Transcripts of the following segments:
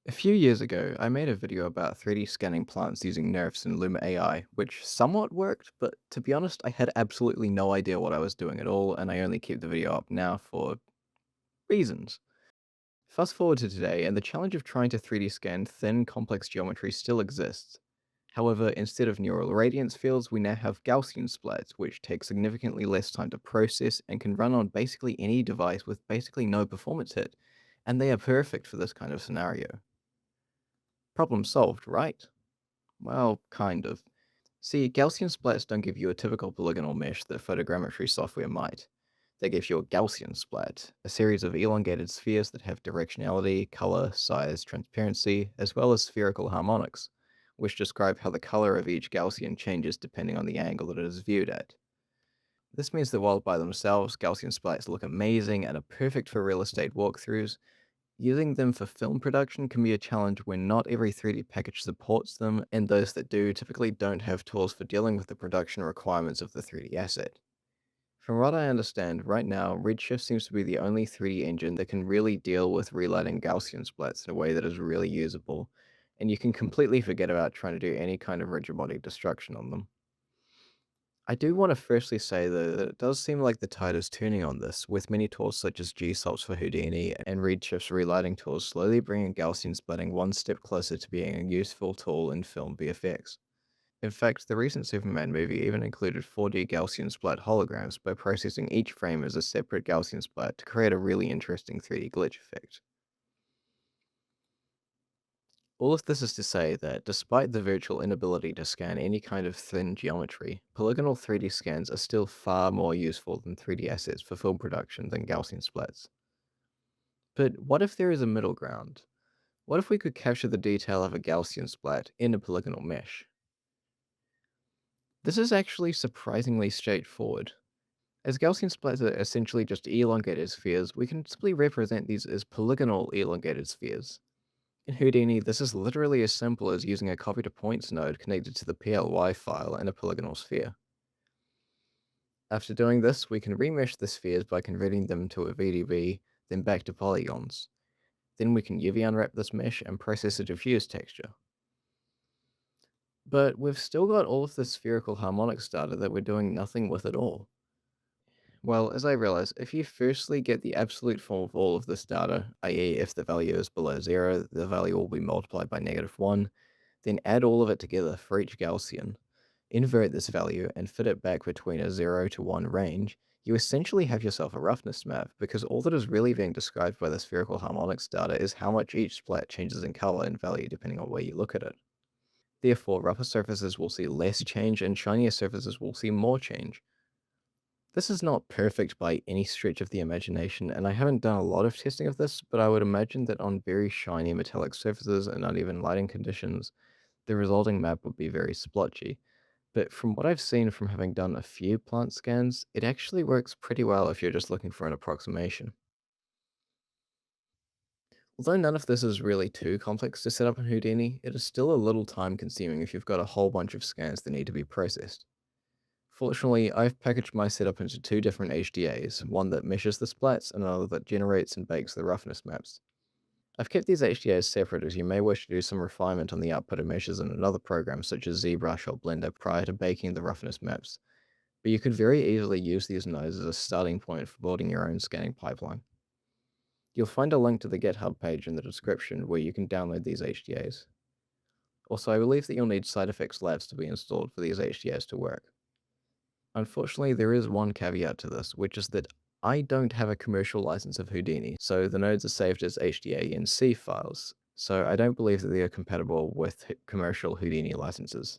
A few years ago, I made a video about 3D scanning plants using nerfs in Luma AI, which somewhat worked, but to be honest, I had absolutely no idea what I was doing at all, and I only keep the video up now for reasons. Fast forward to today, and the challenge of trying to 3D scan thin, complex geometry still exists. However, instead of neural radiance fields, we now have Gaussian splats, which take significantly less time to process and can run on basically any device with basically no performance hit, and they are perfect for this kind of scenario. Problem solved, right? Well, kind of. See, Gaussian splats don't give you a typical polygonal mesh that photogrammetry software might. They give you a Gaussian splat, a series of elongated spheres that have directionality, color, size, transparency, as well as spherical harmonics, which describe how the color of each Gaussian changes depending on the angle that it is viewed at. This means that while by themselves, Gaussian splats look amazing and are perfect for real estate walkthroughs, using them for film production can be a challenge when not every 3D package supports them, and those that do typically don't have tools for dealing with the production requirements of the 3D asset. From what I understand, right now, Redshift seems to be the only 3D engine that can really deal with relighting Gaussian splats in a way that is really usable, and you can completely forget about trying to do any kind of rigid body destruction on them. I do want to firstly say, though, that it does seem like the tide is turning on this, with many tools such as G-Salts for Houdini and Redshift's relighting tools slowly bringing Gaussian splitting one step closer to being a useful tool in film VFX. In fact, the recent Superman movie even included 4D Gaussian splat holograms by processing each frame as a separate Gaussian splat to create a really interesting 3D glitch effect. All of this is to say that, despite the virtual inability to scan any kind of thin geometry, polygonal 3D scans are still far more useful than 3D assets for film production than Gaussian splats. But what if there is a middle ground? What if we could capture the detail of a Gaussian splat in a polygonal mesh? This is actually surprisingly straightforward. As Gaussian splats are essentially just elongated spheres, we can simply represent these as polygonal elongated spheres. In Houdini, this is literally as simple as using a copy to points node connected to the PLY file in a polygonal sphere. After doing this, we can remesh the spheres by converting them to a VDB, then back to polygons. Then we can UV unwrap this mesh and process a diffuse texture. But we've still got all of the spherical harmonics data that we're doing nothing with at all. Well, as I realize, if you firstly get the absolute form of all of this data, i.e. if the value is below 0, the value will be multiplied by -1, then add all of it together for each Gaussian, invert this value, and fit it back between a 0 to 1 range, you essentially have yourself a roughness map, because all that is really being described by the spherical harmonics data is how much each splat changes in color and value depending on where you look at it. Therefore, rougher surfaces will see less change and shinier surfaces will see more change. This is not perfect by any stretch of the imagination, and I haven't done a lot of testing of this, but I would imagine that on very shiny metallic surfaces and uneven lighting conditions, the resulting map would be very splotchy. But from what I've seen from having done a few plant scans, it actually works pretty well if you're just looking for an approximation. Although none of this is really too complex to set up in Houdini, it is still a little time consuming if you've got a whole bunch of scans that need to be processed. Fortunately, I've packaged my setup into two different HDAs, one that meshes the splats and another that generates and bakes the roughness maps. I've kept these HDAs separate as you may wish to do some refinement on the output of meshes in another program such as ZBrush or Blender prior to baking the roughness maps, but you could very easily use these nodes as a starting point for building your own scanning pipeline. You'll find a link to the GitHub page in the description where you can download these HDAs. Also, I believe that you'll need side effects labs to be installed for these HDAs to work. Unfortunately, there is one caveat to this, which is that I don't have a commercial license of Houdini, so the nodes are saved as HDA-INC files, so I don't believe that they are compatible with commercial Houdini licenses.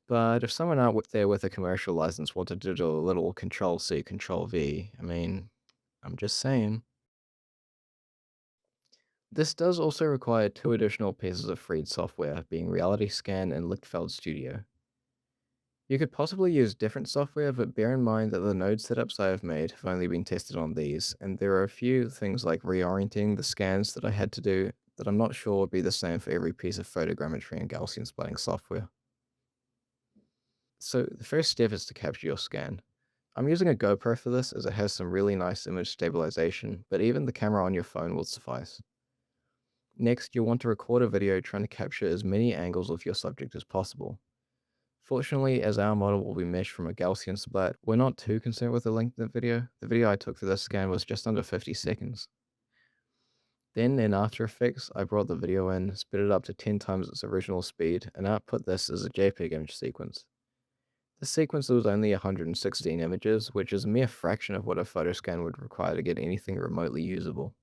But if someone out there with a commercial license wanted to do a little Control-C, Control-V, I mean, I'm just saying. This does also require two additional pieces of freed software, being Reality Scan and Lichtfeld Studio. You could possibly use different software, but bear in mind that the node setups I have made have only been tested on these, and there are a few things like reorienting the scans that I had to do that I'm not sure would be the same for every piece of photogrammetry and Gaussian splatting software. So the first step is to capture your scan. I'm using a GoPro for this as it has some really nice image stabilization, but even the camera on your phone will suffice. Next, you'll want to record a video trying to capture as many angles of your subject as possible. Fortunately, as our model will be meshed from a Gaussian splat, we're not too concerned with the length of the video. The video I took for this scan was just under 50 seconds. Then in After Effects, I brought the video in, sped it up to 10 times its original speed, and output this as a JPEG image sequence. This sequence was only 116 images, which is a mere fraction of what a photoscan would require to get anything remotely usable.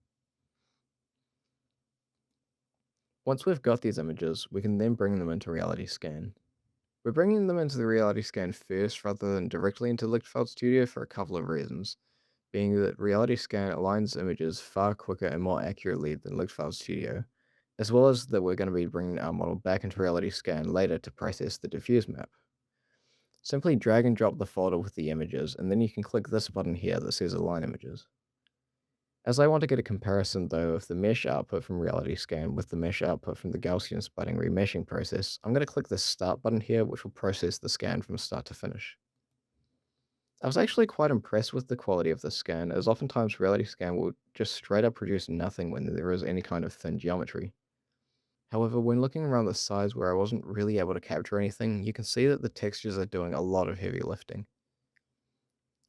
Once we've got these images, we can then bring them into Reality Scan. We're bringing them into the Reality Scan first rather than directly into Lichtfeld Studio for a couple of reasons, being that Reality Scan aligns images far quicker and more accurately than Lichtfeld Studio, as well as that we're going to be bringing our model back into Reality Scan later to process the diffuse map. Simply drag and drop the folder with the images, and then you can click this button here that says Align Images. As I want to get a comparison though of the mesh output from Reality Scan with the mesh output from the Gaussian Splatting remeshing process, I'm going to click this Start button here, which will process the scan from start to finish. I was actually quite impressed with the quality of this scan, as oftentimes Reality Scan will just straight up produce nothing when there is any kind of thin geometry. However, when looking around the sides where I wasn't really able to capture anything, you can see that the textures are doing a lot of heavy lifting.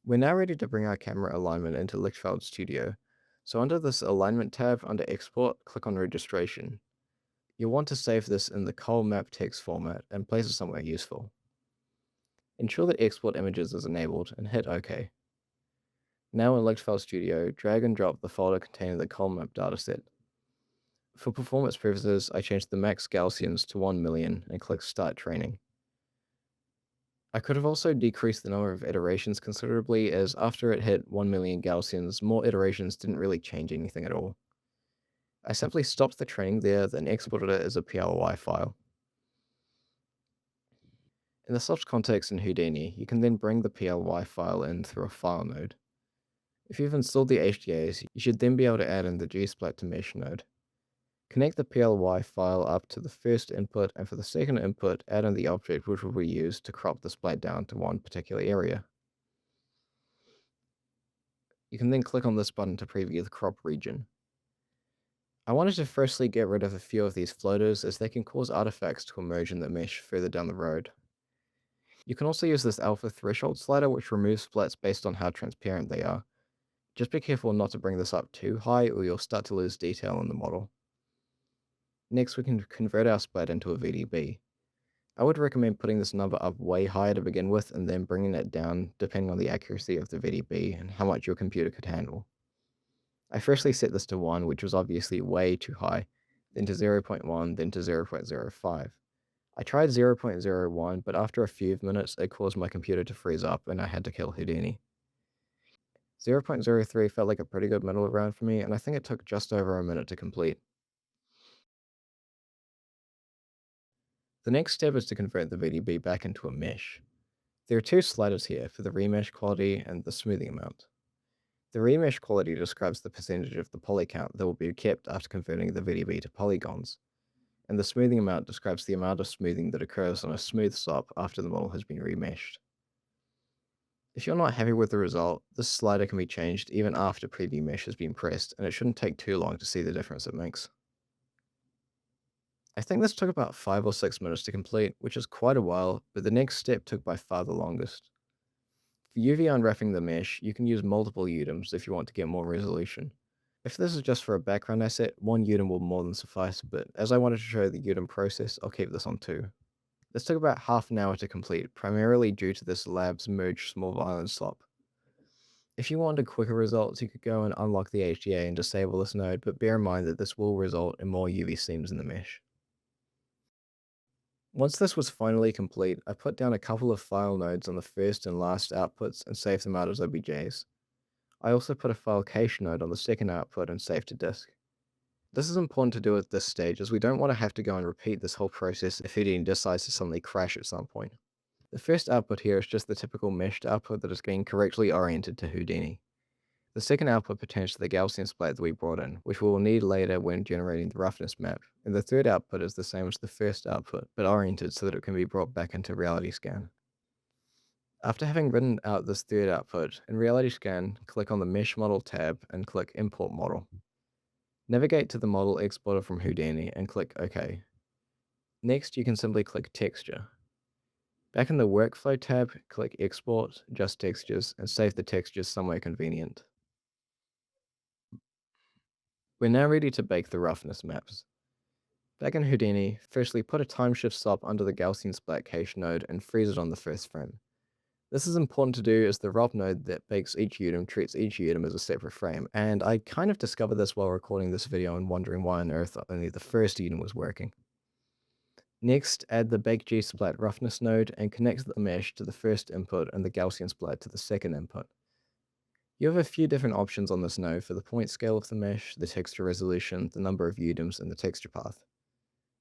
We're now ready to bring our camera alignment into Lichtfeld Studio, so under this Alignment tab under Export, click on Registration. You'll want to save this in the Col Map text format and place it somewhere useful. Ensure that Export Images is enabled and hit OK. Now in Lichtfeld Studio, drag and drop the folder containing the Col Map dataset. For performance purposes, I changed the max Gaussians to 1 million and click Start Training. I could have also decreased the number of iterations considerably, as after it hit 1 million Gaussians, more iterations didn't really change anything at all. I simply stopped the training there, then exported it as a PLY file. In the soft context in Houdini, you can then bring the PLY file in through a file node. If you've installed the HDAs, you should then be able to add in the gsplat to mesh node. Connect the PLY file up to the first input, and for the second input, add in the object which will be used to crop the splat down to one particular area. You can then click on this button to preview the crop region. I wanted to firstly get rid of a few of these floaters, as they can cause artifacts to emerge in the mesh further down the road. You can also use this alpha threshold slider, which removes splats based on how transparent they are. Just be careful not to bring this up too high, or you'll start to lose detail in the model. Next, we can convert our splat into a VDB. I would recommend putting this number up way higher to begin with, and then bringing it down depending on the accuracy of the VDB and how much your computer could handle. I firstly set this to 1, which was obviously way too high, then to 0.1, then to 0.05. I tried 0.01, but after a few minutes it caused my computer to freeze up and I had to kill Houdini. 0.03 felt like a pretty good middle ground for me, and I think it took just over a minute to complete. The next step is to convert the VDB back into a mesh. There are two sliders here for the remesh quality and the smoothing amount. The remesh quality describes the percentage of the poly count that will be kept after converting the VDB to polygons, and the smoothing amount describes the amount of smoothing that occurs on a smooth stop after the model has been remeshed. If you're not happy with the result, this slider can be changed even after preview mesh has been pressed, and it shouldn't take too long to see the difference it makes. I think this took about 5 or 6 minutes to complete, which is quite a while, but the next step took by far the longest. For UV unwrapping the mesh, you can use multiple UDIMs if you want to get more resolution. If this is just for a background asset, one UDIM will more than suffice, but as I wanted to show the UDIM process, I'll keep this on 2. This took about half an hour to complete, primarily due to this lab's merge small island swap. If you wanted quicker results, you could go and unlock the HDA and disable this node, but bear in mind that this will result in more UV seams in the mesh. Once this was finally complete, I put down a couple of file nodes on the first and last outputs and saved them out as OBJs. I also put a file cache node on the second output and saved to disk. This is important to do at this stage, as we don't want to have to go and repeat this whole process if Houdini decides to suddenly crash at some point. The first output here is just the typical meshed output that is being correctly oriented to Houdini. The second output pertains to the Gaussian splat that we brought in, which we will need later when generating the roughness map, and the third output is the same as the first output, but oriented so that it can be brought back into Reality Scan. After having written out this third output, in Reality Scan, click on the Mesh Model tab and click Import Model. Navigate to the model exporter from Houdini and click OK. Next, you can simply click Texture. Back in the Workflow tab, click Export, Just Textures, and save the textures somewhere convenient. We're now ready to bake the roughness maps. Back in Houdini, firstly put a timeshift stop under the Gaussian Splat cache node and freeze it on the first frame. This is important to do as the rob node that bakes each Udem treats each Udem as a separate frame, and I kind of discovered this while recording this video and wondering why on earth only the first Udem was working. Next, add the Bake G Splat roughness node and connect the mesh to the first input and the Gaussian Splat to the second input. You have a few different options on this node for the point scale of the mesh, the texture resolution, the number of Udems, and the texture path.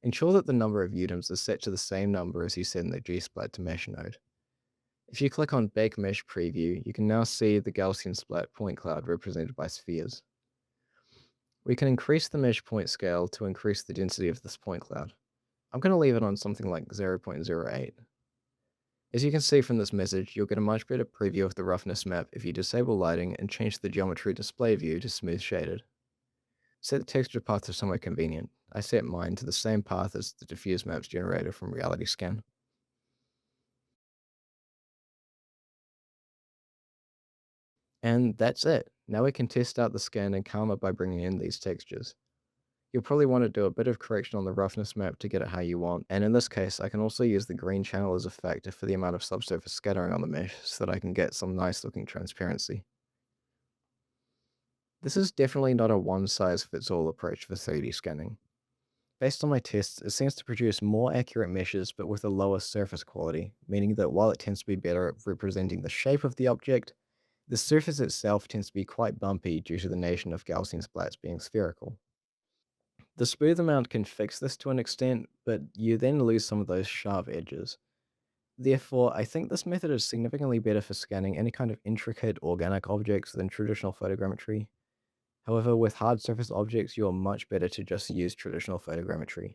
Ensure that the number of Udems is set to the same number as you set in the G-Splat to mesh node. If you click on Bake Mesh Preview, you can now see the Gaussian Splat point cloud represented by spheres. We can increase the mesh point scale to increase the density of this point cloud. I'm going to leave it on something like 0.08. As you can see from this message, you'll get a much better preview of the roughness map if you disable lighting and change the geometry display view to smooth shaded. Set the texture path to somewhere convenient. I set mine to the same path as the diffuse maps generator from Reality Scan. And that's it. Now we can test out the scan and Karma by bringing in these textures. You'll probably want to do a bit of correction on the roughness map to get it how you want, and in this case I can also use the green channel as a factor for the amount of subsurface scattering on the mesh so that I can get some nice looking transparency. This is definitely not a one-size-fits-all approach for 3D scanning. Based on my tests, it seems to produce more accurate meshes but with a lower surface quality, meaning that while it tends to be better at representing the shape of the object, the surface itself tends to be quite bumpy due to the nature of Gaussian splats being spherical. The smooth amount can fix this to an extent, but you then lose some of those sharp edges. Therefore, I think this method is significantly better for scanning any kind of intricate organic objects than traditional photogrammetry. However, with hard surface objects, you are much better to just use traditional photogrammetry.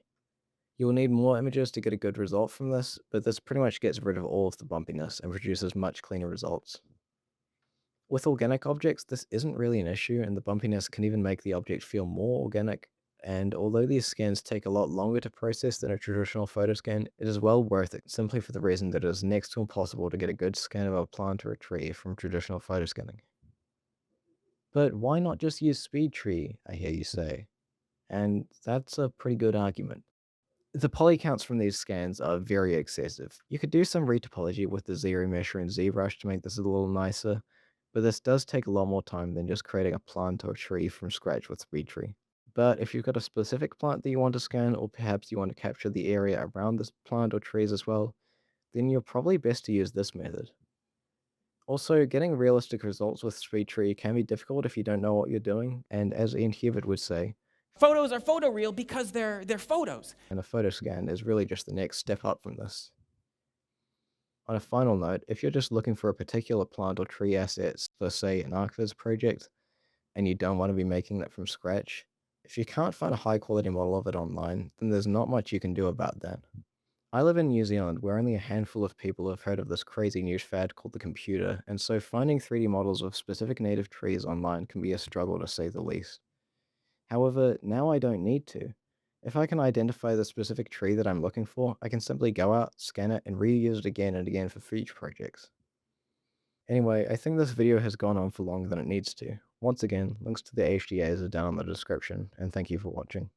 You will need more images to get a good result from this, but this pretty much gets rid of all of the bumpiness and produces much cleaner results. With organic objects, this isn't really an issue, and the bumpiness can even make the object feel more organic. And although these scans take a lot longer to process than a traditional photo scan, it is well worth it simply for the reason that it is next to impossible to get a good scan of a plant or a tree from traditional photo scanning. But why not just use speed tree, I hear you say? And that's a pretty good argument. The poly counts from these scans are very excessive. You could do some retopology with the Z-Remesher and ZBrush to make this a little nicer, but this does take a lot more time than just creating a plant or a tree from scratch with SpeedTree. But if you've got a specific plant that you want to scan, or perhaps you want to capture the area around this plant or trees as well, then you're probably best to use this method. Also, getting realistic results with SpeedTree can be difficult if you don't know what you're doing, and as Ian Hewitt would say, photos are photoreal because they're photos. And a photo scan is really just the next step up from this. On a final note, if you're just looking for a particular plant or tree assets for, say, an ArcViz project, and you don't want to be making that from scratch, if you can't find a high quality model of it online, then there's not much you can do about that. I live in New Zealand, where only a handful of people have heard of this crazy new fad called the computer, and so finding 3D models of specific native trees online can be a struggle to say the least. However, now I don't need to. If I can identify the specific tree that I'm looking for, I can simply go out, scan it, and reuse it again and again for future projects. Anyway, I think this video has gone on for longer than it needs to. Once again, links to the HDAs are down in the description, and thank you for watching.